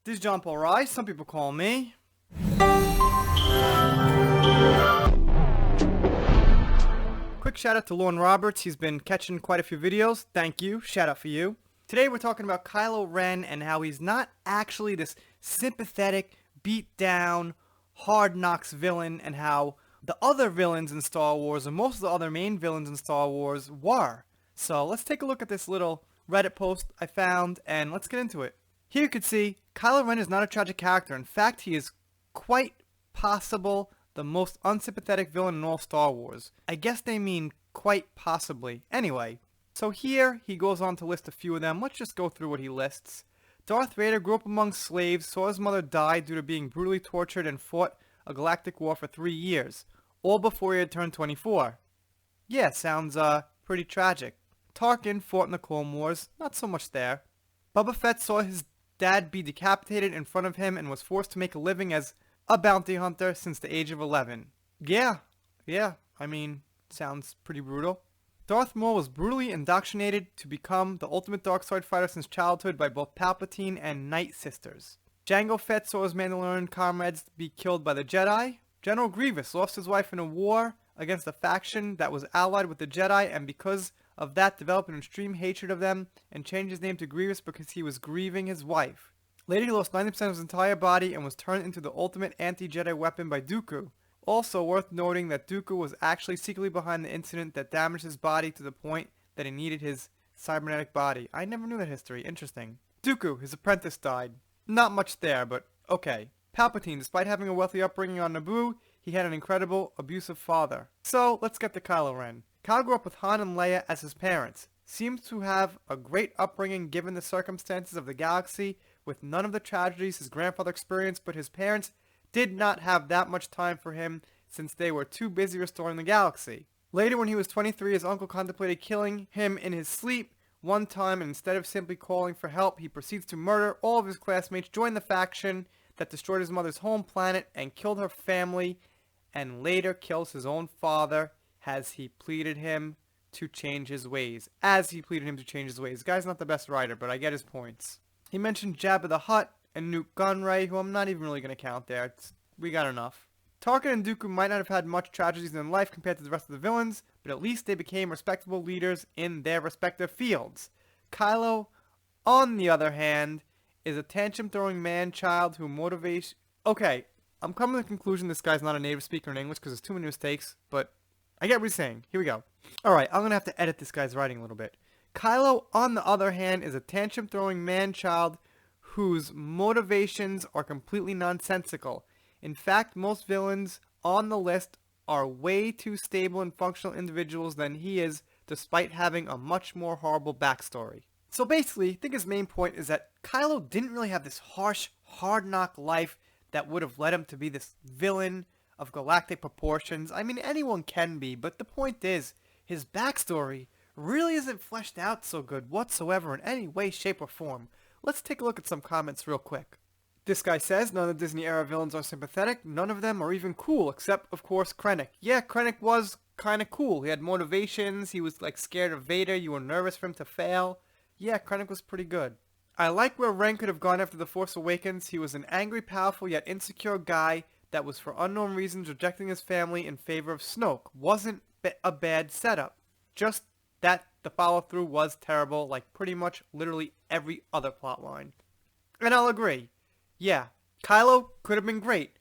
This is John Paul Rice, some people call me. Quick shout out to Lauren Roberts, he's been catching quite a few videos. Thank you, shout out for you. Today we're talking about Kylo Ren and how he's not actually this sympathetic, beat down, hard knocks villain, and how the other villains in Star Wars, and most of the other main villains in Star Wars, were. So let's take a look at this little Reddit post I found, and let's get into it. Here you can see, Kylo Ren is not a tragic character. In fact, he is quite possible the most unsympathetic villain in all Star Wars. I guess they mean quite possibly. Anyway, so here he goes on to list a few of them. Let's just go through what he lists. Darth Vader grew up among slaves, saw his mother die due to being brutally tortured, and fought a galactic war for 3 years, all before he had turned 24. Yeah, sounds pretty tragic. Tarkin fought in the Clone Wars, not so much there. Boba Fett saw his dad be decapitated in front of him and was forced to make a living as a bounty hunter since the age of 11. Yeah, I mean, sounds pretty brutal. Darth Maul was brutally indoctrinated to become the ultimate dark side fighter since childhood by both Palpatine and Night Sisters. Jango Fett saw his Mandalorian comrades be killed by the Jedi. General Grievous lost his wife in a war against a faction that was allied with the Jedi, and because of that developed an extreme hatred of them and changed his name to Grievous because he was grieving his wife. Later he lost 90% of his entire body and was turned into the ultimate anti-Jedi weapon by Dooku. Also worth noting that Dooku was actually secretly behind the incident that damaged his body to the point that he needed his cybernetic body. I never knew that history. Interesting. Dooku, his apprentice, died. Not much there, but okay. Palpatine, despite having a wealthy upbringing on Naboo, he had an incredible, abusive father. So, let's get to Kylo Ren. Kylo grew up with Han and Leia as his parents. Seems to have a great upbringing given the circumstances of the galaxy, with none of the tragedies his grandfather experienced, but his parents did not have that much time for him since they were too busy restoring the galaxy. Later, when he was 23, his uncle contemplated killing him in his sleep one time, and instead of simply calling for help, he proceeds to murder all of his classmates, join the faction that destroyed his mother's home planet and killed her family, and later kills his own father as he pleaded him to change his ways. The guy's not the best writer, but I get his points. He mentioned Jabba the Hutt and Newt Gunray, who I'm not even really going to count there. We got enough. Tarkin and Dooku might not have had much tragedies in life compared to the rest of the villains, but at least they became respectable leaders in their respective fields. Kylo, on the other hand, is a tantrum-throwing man-child who motivates... Okay, I'm coming to the conclusion this guy's not a native speaker in English because there's too many mistakes, but I get what he's saying. Here we go. Alright, I'm going to have to edit this guy's writing a little bit. Kylo, on the other hand, is a tantrum-throwing man-child whose motivations are completely nonsensical. In fact, most villains on the list are way too stable and functional individuals than he is, despite having a much more horrible backstory. So basically, I think his main point is that Kylo didn't really have this harsh, hard-knock life that would have led him to be this villain of galactic proportions. I mean, anyone can be, but the point is, his backstory really isn't fleshed out so good whatsoever in any way, shape, or form. Let's take a look at some comments real quick. This guy says, none of the Disney era villains are sympathetic, none of them are even cool, except, of course, Krennic. Yeah, Krennic was kinda cool. He had motivations, he was like scared of Vader, you were nervous for him to fail. Yeah, Krennic was pretty good. I like where Ren could have gone after The Force Awakens. He was an angry, powerful, yet insecure guy that was for unknown reasons rejecting his family in favor of Snoke. Wasn't a bad setup. Just that the follow-through was terrible, like pretty much literally every other plotline. And I'll agree. Yeah, Kylo could have been great.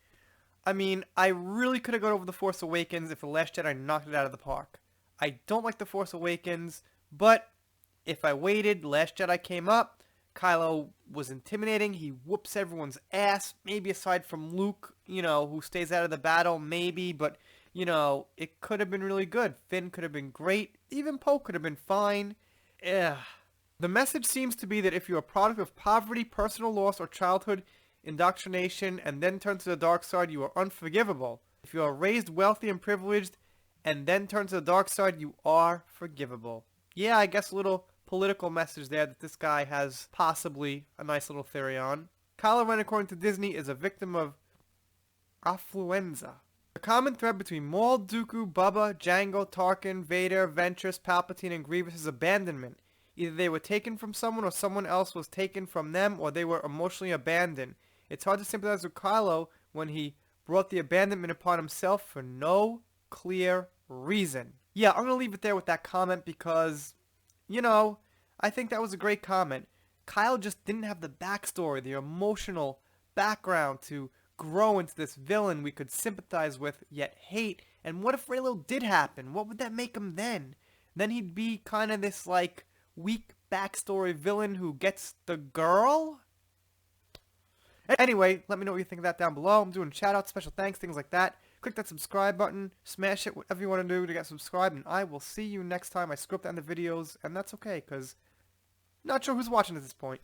I mean, I really could have gone over The Force Awakens if The Last Jedi knocked it out of the park. I don't like The Force Awakens, but if I waited, The Last Jedi came up, Kylo was intimidating, he whoops everyone's ass, maybe aside from Luke, who stays out of the battle, maybe, but, it could have been really good. Finn could have been great, even Poe could have been fine. Ugh. The message seems to be that if you're a product of poverty, personal loss, or childhood indoctrination, and then turn to the dark side, you are unforgivable. If you are raised wealthy and privileged, and then turn to the dark side, you are forgivable. Yeah, I guess a little political message there that this guy has possibly a nice little theory on. Kylo Ren, according to Disney, is a victim of affluenza. The common thread between Maul, Dooku, Bubba, Jango, Tarkin, Vader, Ventress, Palpatine, and Grievous is abandonment. Either they were taken from someone or someone else was taken from them, or they were emotionally abandoned. It's hard to sympathize with Kylo when he brought the abandonment upon himself for no clear reason. Yeah, I'm going to leave it there with that comment because, I think that was a great comment. Kylo just didn't have the backstory, the emotional background to grow into this villain we could sympathize with yet hate. And what if Reylo did happen? What would that make him then? Then he'd be kind of this, like, weak backstory villain who gets the girl? Anyway, let me know what you think of that down below. I'm doing shout-outs, special thanks, things like that. Click that subscribe button, smash it, whatever you want to do to get subscribed, and I will see you next time. I script to end the videos, and that's okay, because not sure who's watching at this point.